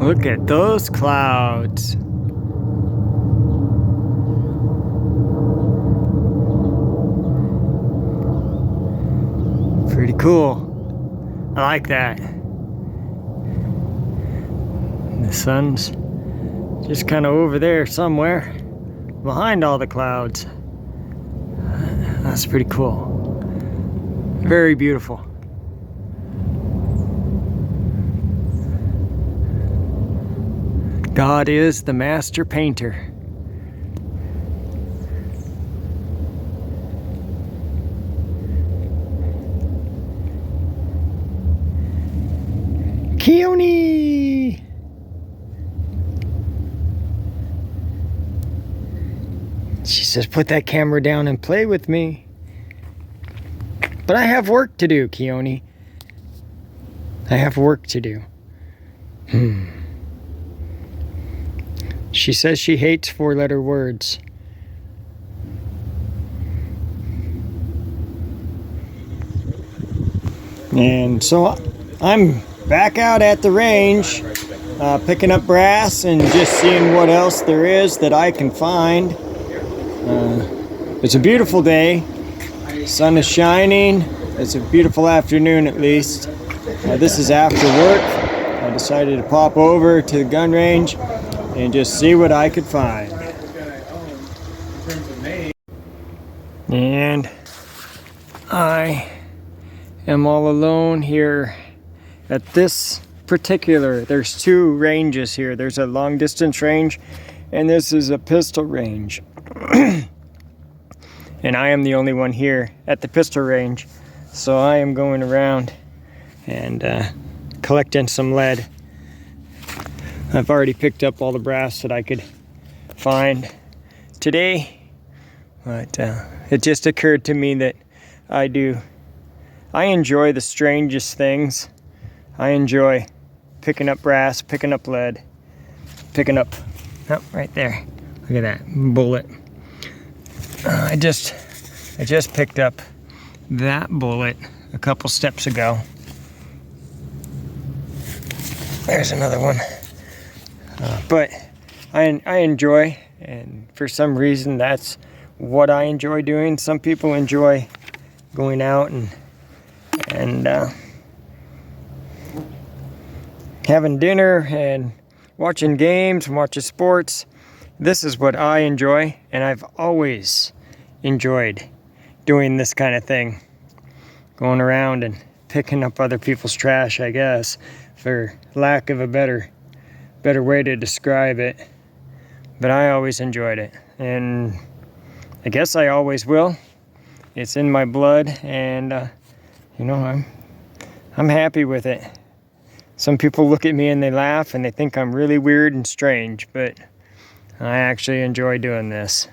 Look at those clouds. Pretty cool. I like that. The sun's just kind of over there somewhere behind all the clouds. That's pretty cool. Very beautiful. God is the master painter. Keone! She says, put that camera down and play with me. But I have work to do, Keone. I have work to do. She says she hates four-letter words. And so I'm back out at the range, picking up brass and just seeing what else there is that I can find. It's a beautiful day. Sun is shining. It's a beautiful afternoon at least. This is after work. I decided to pop over to the gun range and just see what I could find. And I am all alone here at this particular, there's two ranges here. There's a long distance range and this is a pistol range. And I am the only one here at the pistol range. So I am going around and collecting some lead. I've already picked up all the brass that I could find today, but it just occurred to me that I enjoy the strangest things. I enjoy picking up brass, picking up lead, picking up, oh, right there. Look at that bullet. I just picked up that bullet a couple steps ago. There's another one. But I enjoy, and for some reason that's what I enjoy doing. Some people enjoy going out and having dinner and watching games and watching sports. This is what I enjoy, and I've always enjoyed doing this kind of thing. Going around and picking up other people's trash, I guess, for lack of a better way to describe it. But I always enjoyed it, and I guess I always will. It's in my blood, and you know, I'm happy with it. Some people look at me and they laugh and they think I'm really weird and strange, but I actually enjoy doing this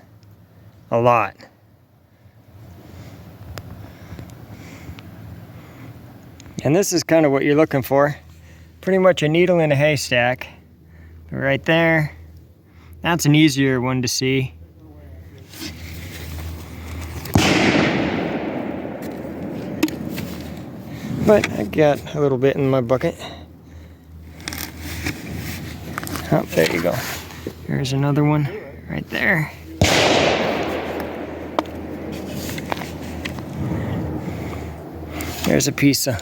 a lot. And this is kind of what you're looking for. Pretty much a needle in a haystack. But right there, that's an easier one to see. But I got a little bit in my bucket. Oh, there you go. Here's another one right there. There's a piece of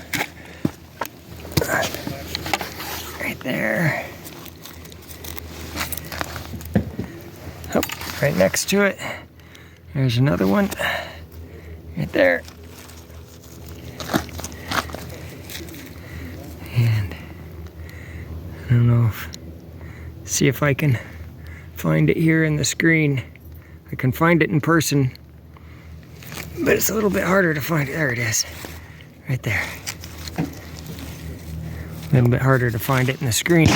right there. Oh, right next to it. There's another one right there. And I don't know if, see if I can find it here in the screen. I can find it in person, but it's a little bit harder to find. There it is, right there. A little bit harder to find it in the screen. Oh,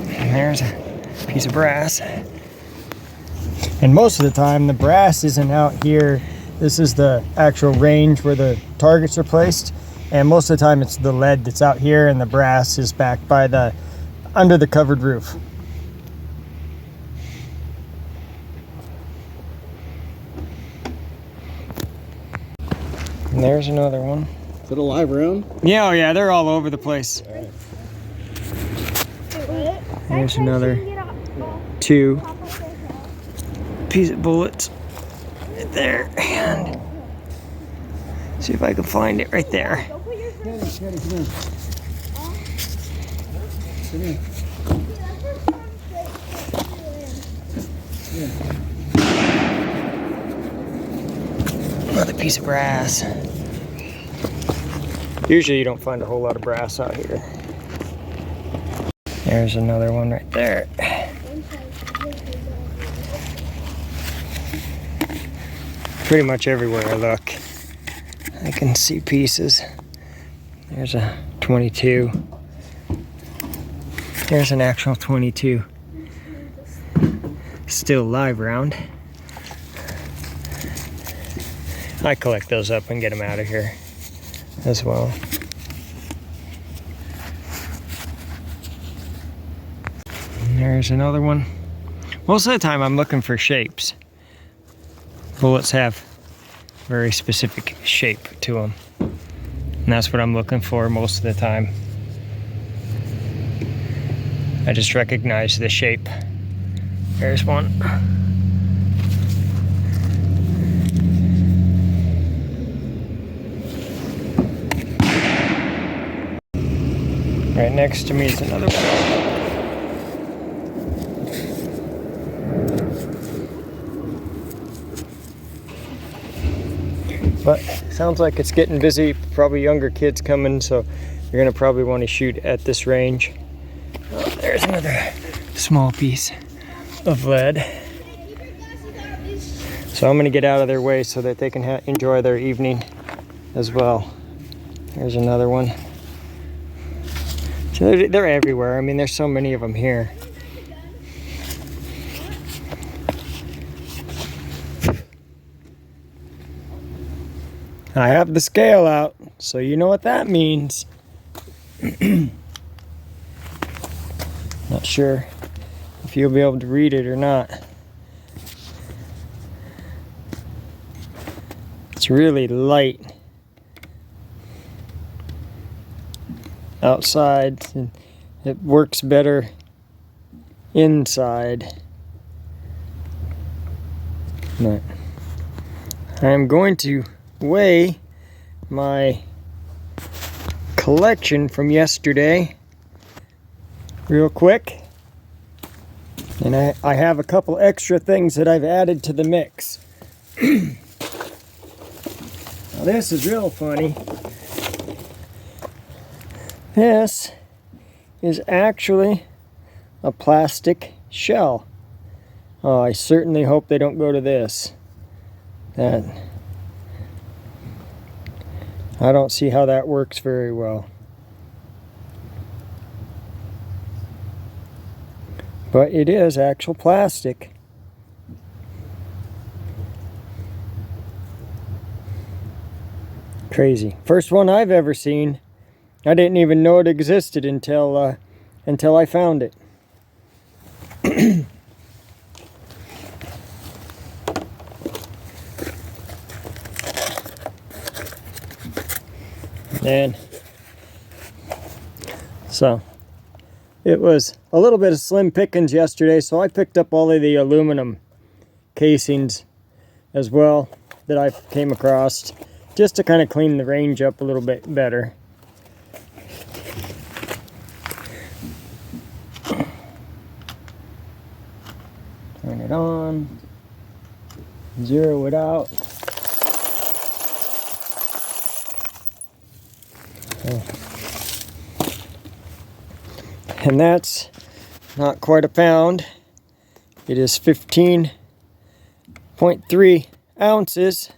and there's a piece of brass. And most of the time, the brass isn't out here. This is the actual range where the targets are placed. And most of the time, it's the lead that's out here, and the brass is back by the under the covered roof. And there's another one. Is it a live room? Yeah, oh yeah, they're all over the place. All right. There's another 2 piece of bullets right there. And see if I can find it right there. Another piece of brass. Usually you don't find a whole lot of brass out here. There's another one right there. Pretty much everywhere I look, I can see pieces. There's a 22. There's an actual 22. Still live round. I collect those up and get them out of here as well. And there's another one. Most of the time I'm looking for shapes. Bullets have very specific shape to them. And that's what I'm looking for most of the time. I just recognize the shape. There's one. Right next to me is another one. But sounds like it's getting busy. Probably younger kids coming, so you're gonna probably want to shoot at this range. Oh, there's another small piece of lead. So I'm gonna get out of their way so that they can enjoy their evening as well. There's another one. So they're everywhere. I mean, there's so many of them here. I have the scale out, so you know what that means. Not sure if you'll be able to read it or not. It's really light outside, and it works better inside. But I'm going to weigh my collection from yesterday real quick, and I have a couple extra things that I've added to the mix. Now this is real funny. This is actually a plastic shell. Oh, I certainly hope they don't go to this. I don't see how that works very well. But it is actual plastic. Crazy. First one I've ever seen. I didn't even know it existed until I found it. And so it was a little bit of slim pickings yesterday, so I picked up all of the aluminum casings as well that I came across, just to kind of clean the range up a little bit better. Turn it on, zero it out. And that's not quite a pound. It is 15.3 ounces.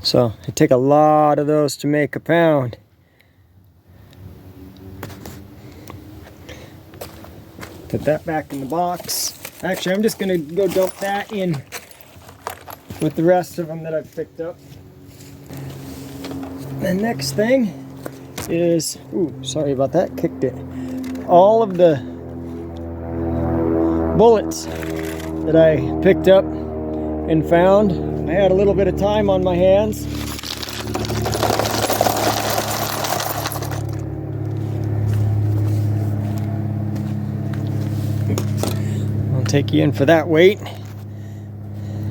So it take a lot of those to make a pound. Put that back in the box. Actually, I'm just gonna go dump that in with the rest of them that I've picked up. The next thing is, ooh, sorry about that, kicked it. All of the bullets that I picked up and found. I had a little bit of time on my hands. take you in for that weight.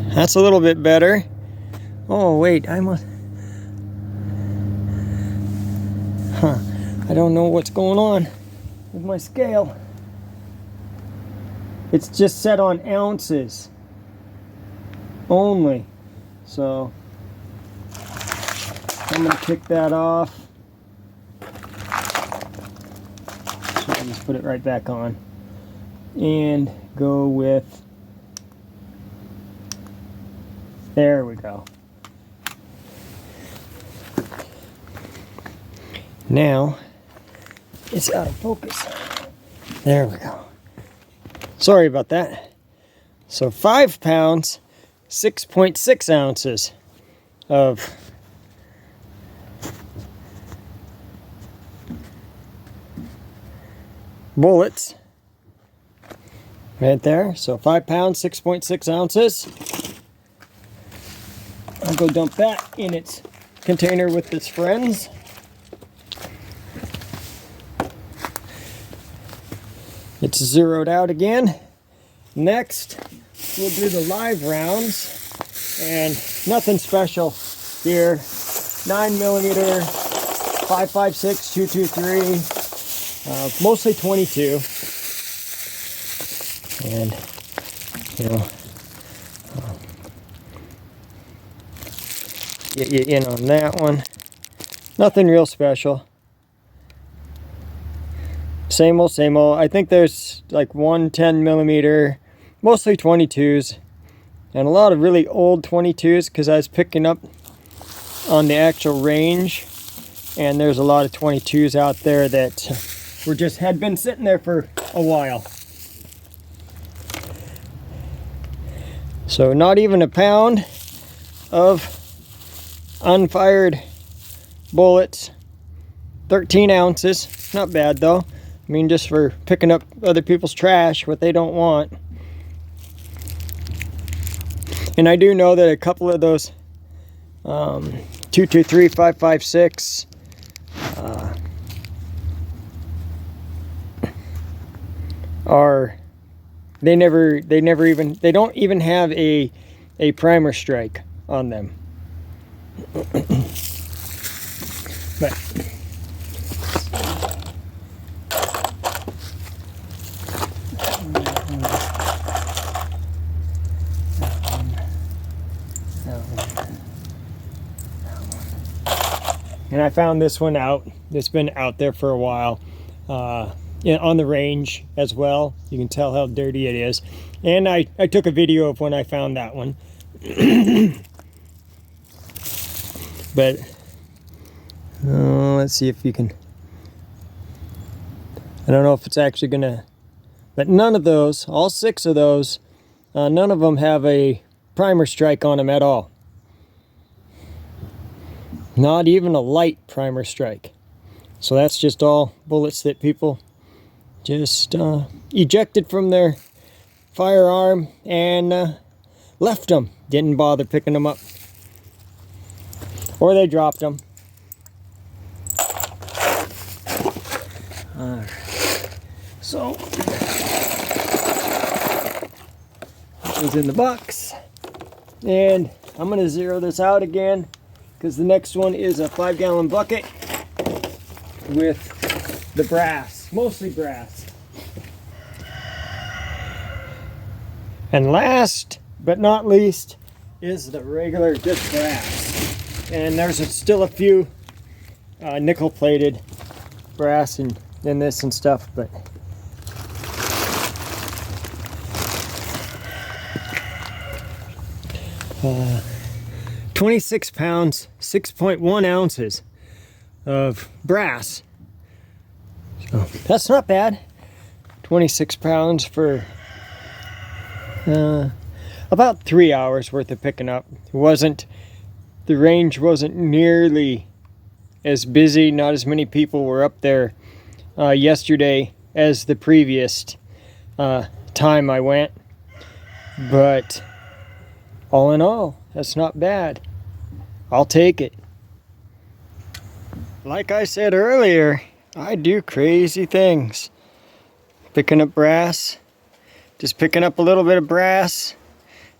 That's a little bit better. Oh wait, I don't know what's going on with my scale. It's just set on ounces only. So I'm gonna kick that off. So I'll just put it right back on and go with, there we go. Now it's out of focus. There we go. Sorry about that. So 5 pounds, 6.6 ounces of bullets right there. So 5 pounds, 6.6 ounces. I'll go dump that in its container with its friends. It's zeroed out again. Next, we'll do the live rounds, and nothing special here. 9mm, 5.56, 223, mostly 22, and get you in on that one. Nothing real special. Same old, same old. I think there's like 110mm, mostly 22s, and a lot of really old 22s because I was picking up on the actual range, and there's a lot of 22s out there that had been sitting there for a while. So not even a pound of unfired bullets, 13 ounces. Not bad though. I mean, just for picking up other people's trash, what they don't want. And I do know that a couple of those 223, 5.56 they don't even have a primer strike on them. But and I found this one out. It's been out there for a while, on the range as well. You can tell how dirty it is. And I took a video of when I found that one. But let's see if you can. I don't know if it's actually gonna. But none of those, all 6 of those, none of them have a primer strike on them at all. Not even a light primer strike. So that's just all bullets that people just ejected from their firearm and left them. Didn't bother picking them up. Or they dropped them. Alright. So, that was in the box. And I'm going to zero this out again, because the next one is a 5-gallon bucket with the brass, mostly brass. And last but not least is the regular just brass. And there's still a few nickel plated brass in this and stuff, but 26 pounds, 6.1 ounces of brass. So that's not bad. 26 pounds for about 3 hours worth of picking up. The range wasn't nearly as busy. Not as many people were up there yesterday as the previous time I went. But all in all, that's not bad. I'll take it. Like I said earlier, I do crazy things. Picking up brass Just picking up a little bit of brass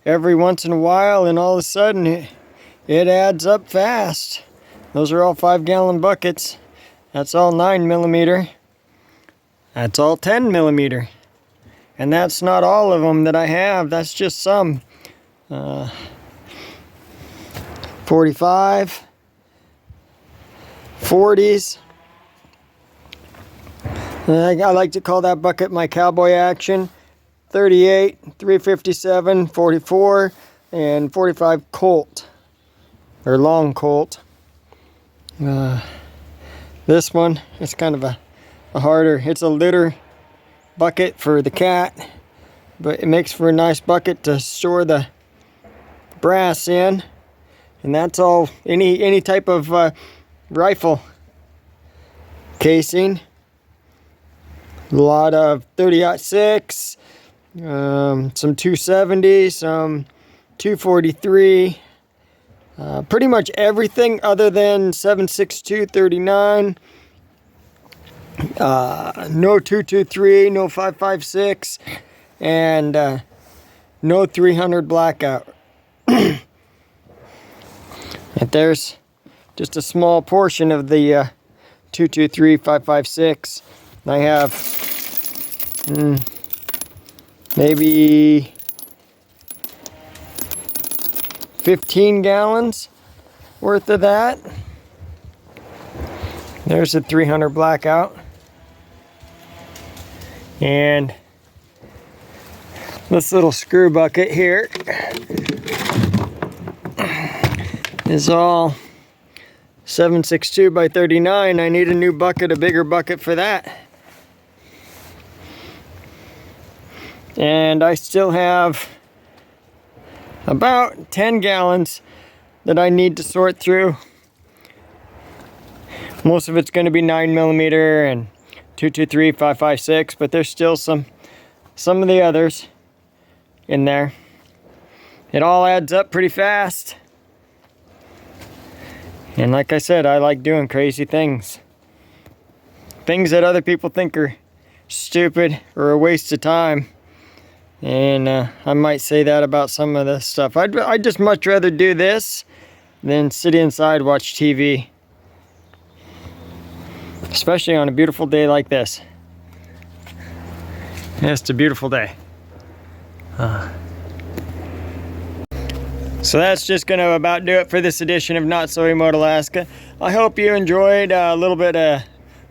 every once in a while, and all of a sudden it adds up fast. Those are all 5-gallon buckets. That's all 9mm. That's all 10mm. And that's not all of them that I have. That's just some. 45, 40s. I like to call that bucket my cowboy action. 38, 357, 44, and 45 Colt, or long Colt. This one, it's kind of a harder, it's a litter bucket for the cat, but it makes for a nice bucket to store the brass in. And that's all, any type of rifle casing. A lot of 30-06, some 270, some 243, pretty much everything other than 7.62 39, no 223, no 5.56, and no 300 blackout. And there's just a small portion of the 223, 5.56. I have maybe 15 gallons worth of that. There's a 300 blackout. And this little screw bucket here is all 7.62 by 39. I need a new bucket, a bigger bucket for that. And I still have about 10 gallons that I need to sort through. Most of it's going to be 9mm and 223, 5.56, but there's still some of the others in there. It all adds up pretty fast. And like I said, I like doing crazy things. Things that other people think are stupid or a waste of time. And I might say that about some of this stuff. I'd just much rather do this than sit inside watch TV. Especially on a beautiful day like this. Yeah, it's a beautiful day. So that's just going to about do it for this edition of Not So Remote Alaska. I hope you enjoyed a little bit of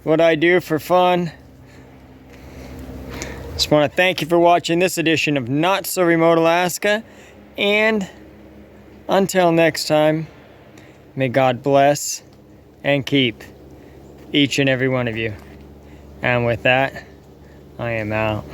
what I do for fun. Just want to thank you for watching this edition of Not So Remote Alaska. And until next time, may God bless and keep each and every one of you. And with that, I am out.